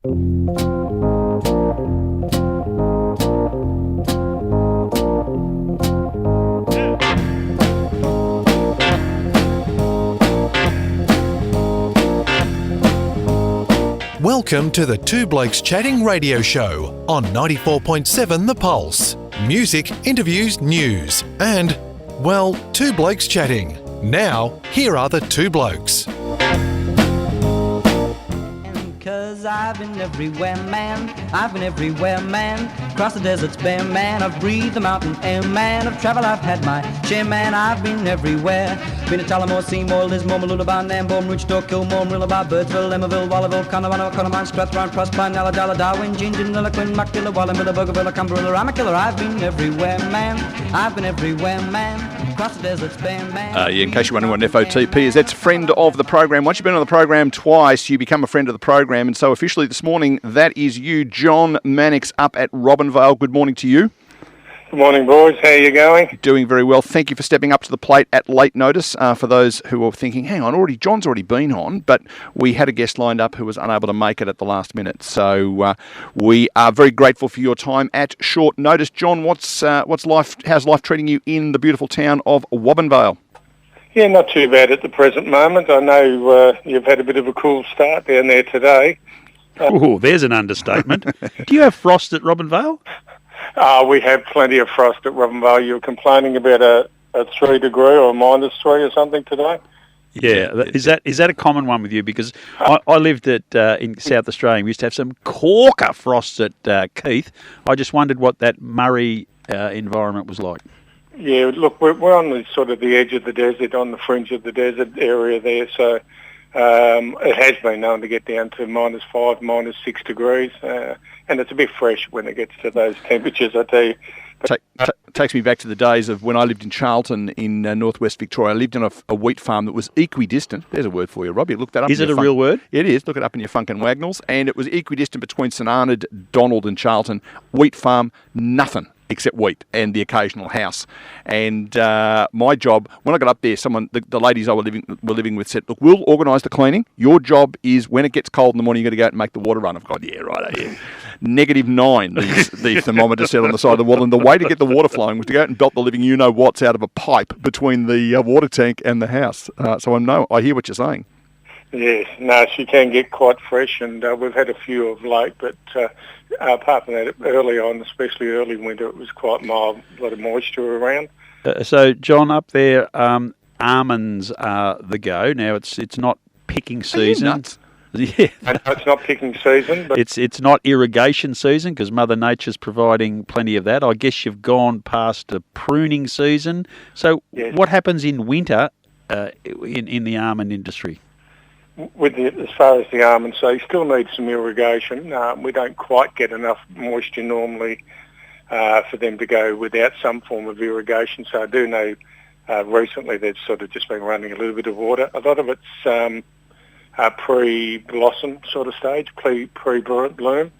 Welcome to the Two Blokes Chatting radio show on 94.7 The Pulse. Music, interviews, news, and, well, Two Blokes Chatting. Now, here are the two blokes. 'Cause I've been everywhere, man. I've been everywhere, man. Across the deserts bare, man. I've breathed the mountain air, man. I've travelled, I've had my share, man. I've been everywhere. Been to Tullamore, Seymour, Lismore, Mooloolaba, Nambour, Roochdore, Kilmore, Marillaba, Birdsville, Emmaville, Wallaville, Connemara, Connemara, Strathround, Proserpine, Alladala, Darwin, Gingin, Lillaquen, Muckilla, Wallamilla, Bougainville, Cumberland, Ramakilla. I've been everywhere, man. I've been everywhere, man. Across the deserts bare, man. In case you're wondering what an FOTP is, that's friend of the program. Once you've been on the program twice, you become a friend of the program. And so officially this morning, that is you, John Mannix, up at Robinvale. Good morning to you. Good morning, boys. How are you going? Doing very well. Thank you for stepping up to the plate at late notice. For those who are thinking, hang on, John's already been on, but we had a guest lined up who was unable to make it at the last minute. So we are very grateful for your time at short notice. John, how's life treating you in the beautiful town of Robinvale? Yeah, not too bad at the present moment. I know you've had a bit of a cool start down there today. Oh, there's an understatement. Do you have frost at Robinvale? We have plenty of frost at Robinvale. You were complaining about a 3 degree or -3 or something today? Yeah, is that a common one with you? Because I lived in South Australia. We used to have some corker frosts at Keith. I just wondered what that Murray environment was like. Yeah, look, we're on the sort of the edge of the desert, on the fringe of the desert area there, so it has been known to get down to -5, -6 degrees, and it's a bit fresh when it gets to those temperatures, I tell you. Takes me back to the days of when I lived in Charlton in northwest Victoria. I lived on a wheat farm that was equidistant. There's a word for you, Rob. You look that up. Is it a real word? It is. Look it up in your Funk and Wagnalls. And it was equidistant between St Arnaud, Donald and Charlton. Wheat farm, nothing except wheat and the occasional house. And my job, when I got up there, the ladies I were living with said, look, we'll organise the cleaning. Your job is when it gets cold in the morning, you've got to go out and make the water run. I've gone, yeah, right, yeah. -9, the thermometer said on the side of the wall. And the way to get the water flowing was to go out and belt the living you-know-what's out of a pipe between the water tank and the house. So I hear what you're saying. Yes, no, she can get quite fresh, and we've had a few of late, but apart from that, early on, especially early winter, it was quite mild, a lot of moisture around. So, John, up there, almonds are the go. Now, it's not picking season. Are you nuts? Yeah. No, it's not picking season. But it's not irrigation season because Mother Nature's providing plenty of that. I guess you've gone past the pruning season. So yes. What happens in winter in the almond industry? As far as the almonds, so you still need some irrigation. We don't quite get enough moisture normally for them to go without some form of irrigation. So I do know recently they've sort of just been running a little bit of water. A lot of it's pre-blossom sort of stage, pre-bloom.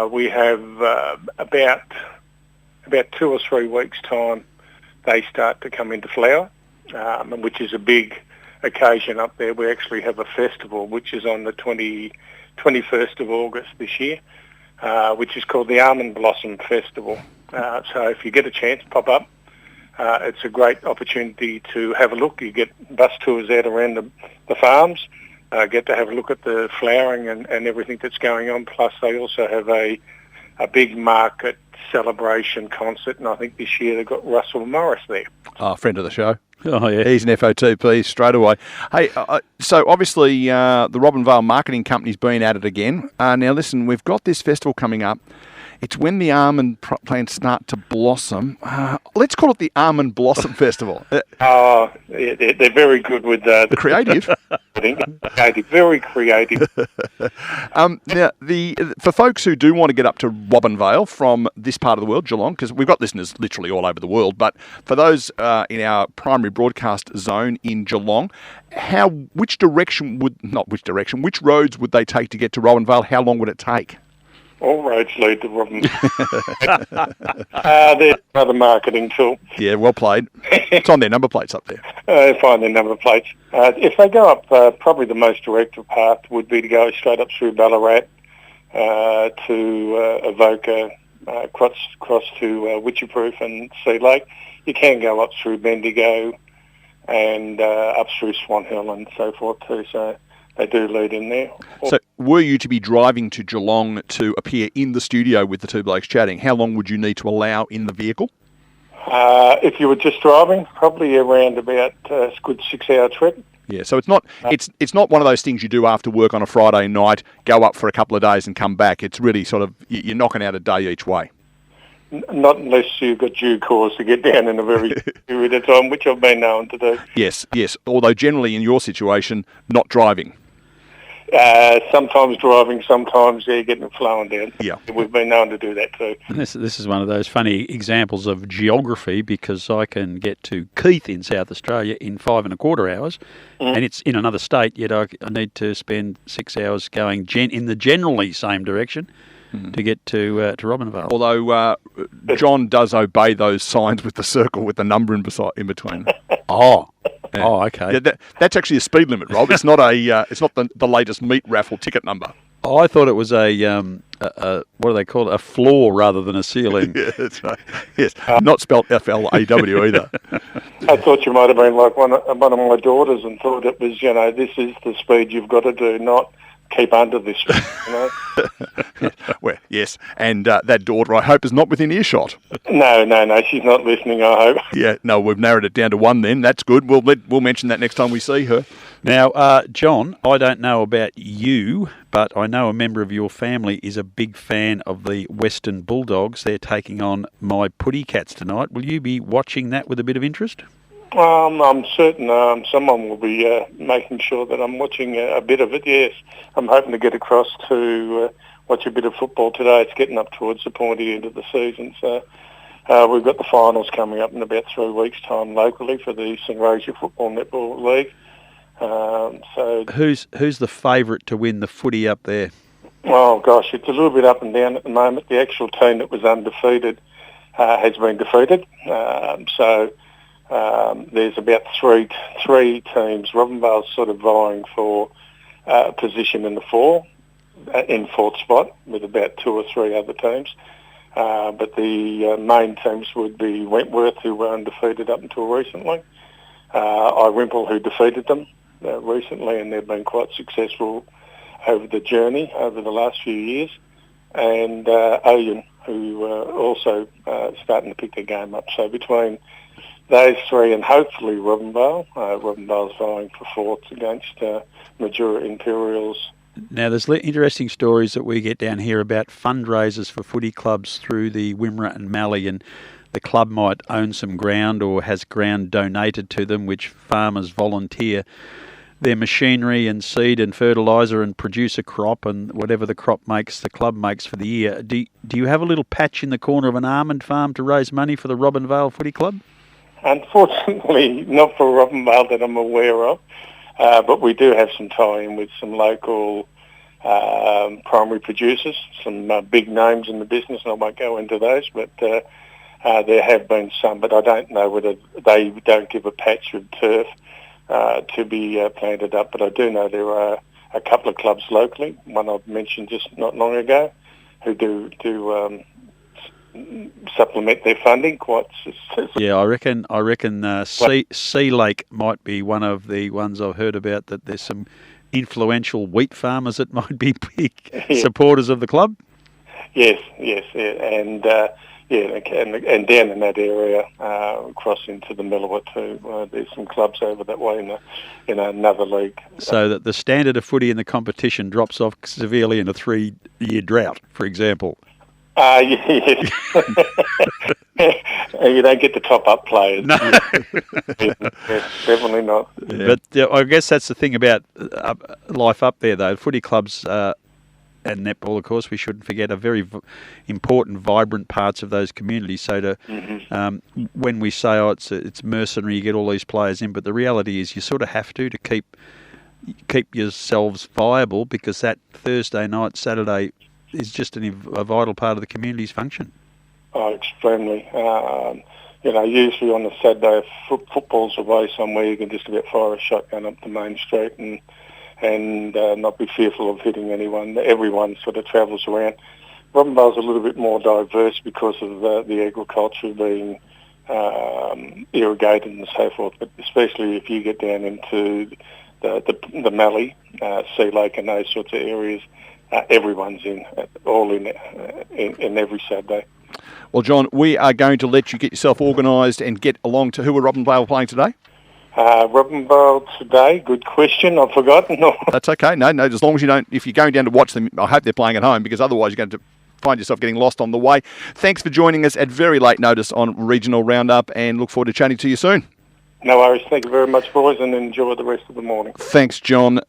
We have about 2 or 3 weeks' time they start to come into flower, which is a big occasion up there. We actually have a festival which is on the 21st of August this year, which is called the Almond Blossom Festival. So if you get a chance, pop up. It's a great opportunity to have a look. You get bus tours out around the farms, get to have a look at the flowering and everything that's going on. Plus they also have a big market celebration concert, and I think this year they've got Russell Morris there. Friend of the show. Oh, yeah. He's an FOTP straight away. Hey, so obviously the Robinvale Marketing Company's been at it again. Now, listen, we've got this festival coming up. It's when the almond plants start to blossom. Let's call it the Almond Blossom Festival. Yeah, they're very good with creative. Very creative. Now, for folks who do want to get up to Robinvale from this part of the world, Geelong, because we've got listeners literally all over the world, but for those in our primary broadcast zone in Geelong, which roads would they take to get to Robinvale? How long would it take? All roads lead to Robinvale. There's another marketing tool. Yeah, well played. It's on their number plates up there. Find their number plates. If they go up, probably the most direct path would be to go straight up through Ballarat, to Avoca, cross to Witchyproof and Sea Lake. You can go up through Bendigo and up through Swan Hill and so forth too. So they do lead in there. So were you to be driving to Geelong to appear in the studio with the Two Blokes Chatting, how long would you need to allow in the vehicle? If you were just driving, probably around about a good 6-hour trip. Yeah, so it's not one of those things you do after work on a Friday night, go up for a couple of days and come back. It's really sort of, you're knocking out a day each way. Not unless you've got due cause to get down in a very period of time, which I've been known to do. Yes. Although generally in your situation, not driving. Sometimes driving, sometimes getting it flowing down. Yeah. We've been known to do that too. And this is one of those funny examples of geography, because I can get to Keith in South Australia in 5.25 hours, and it's in another state, yet I need to spend 6 hours going in the generally same direction to get to Robinvale. Although John does obey those signs with the circle with the number in between. Oh, okay. Yeah, that's actually a speed limit, Rob. It's not the latest meat raffle ticket number. Oh, I thought it was a what do they call it? A floor rather than a ceiling. Yeah, that's right. Yes, not spelled FLAW either. I thought you might have been like one of my daughters and thought it was, this is the speed you've got to do, not keep under this speed, Well, yes, and that daughter, I hope, is not within earshot. No, she's not listening, I hope. Yeah, no, we've narrowed it down to one then. That's good. We'll mention that next time we see her. Now, John, I don't know about you, but I know a member of your family is a big fan of the Western Bulldogs. They're taking on my Putty Cats tonight. Will you be watching that with a bit of interest? I'm certain someone will be making sure that I'm watching a bit of it, yes. I'm hoping to get across to watch a bit of football today. It's getting up towards the pointy end of the season, so we've got the finals coming up in about 3 weeks' time locally for the St. Rosia Football Netball League. So who's the favourite to win the footy up there? Oh, gosh, it's a little bit up and down at the moment. The actual team that was undefeated has been defeated, so... there's about three teams. Robinvale's sort of vying for a position in the fourth spot with about 2 or 3 other teams. But the main teams would be Wentworth, who were undefeated up until recently, Iwimple, who defeated them recently, and they've been quite successful over the journey over the last few years, and Oyen, who also starting to pick their game up. So between those 3 and hopefully Robinvale. Robinvale's vying for 4th against Majura Imperials. Now, there's interesting stories that we get down here about fundraisers for footy clubs through the Wimmera and Mallee, and the club might own some ground or has ground donated to them, which farmers volunteer their machinery and seed and fertiliser and produce a crop, and whatever the crop makes, the club makes for the year. Do you have a little patch in the corner of an almond farm to raise money for the Robinvale Footy Club? Unfortunately, not for Robinvale that I'm aware of, but we do have some tie-in with some local primary producers, some big names in the business, and I won't go into those, but there have been some, but I don't know whether they don't give a patch of turf to be planted up, but I do know there are a couple of clubs locally, one I've mentioned just not long ago, who do supplement their funding quite. Yeah, I reckon. Sea Lake might be one of the ones I've heard about. That there's some influential wheat farmers that might be big supporters of the club. Yes, and and down in that area, across into the Millewa too. There's some clubs over that way in another league. So that the standard of footy in the competition drops off severely in a 3-year drought, for example. Yes. You don't get the top-up players. No. Yes, definitely not. Yeah. But I guess that's the thing about life up there, though. Footy clubs and netball, of course, we shouldn't forget, are very important, vibrant parts of those communities. So when we say, it's mercenary, you get all these players in, but the reality is you sort of have to keep yourselves viable, because that Thursday night, Saturday is just a vital part of the community's function. Oh, extremely. Usually on a Saturday, if football's away somewhere, you can just about fire a shotgun up the main street and and not be fearful of hitting anyone. Everyone sort of travels around. Robinvale's a little bit more diverse because of the agriculture being irrigated and so forth, but especially if you get down into the Mallee, Sea Lake and those sorts of areas, everyone's in every Saturday. Well, John, we are going to let you get yourself organised and get along to who are Robinvale playing today. Robinvale today, good question. I've forgotten. That's okay. No, as long as you don't, if you're going down to watch them, I hope they're playing at home, because otherwise you're going to find yourself getting lost on the way. Thanks for joining us at very late notice on Regional Roundup, and look forward to chatting to you soon. No worries. Thank you very much, boys, and enjoy the rest of the morning. Thanks, John.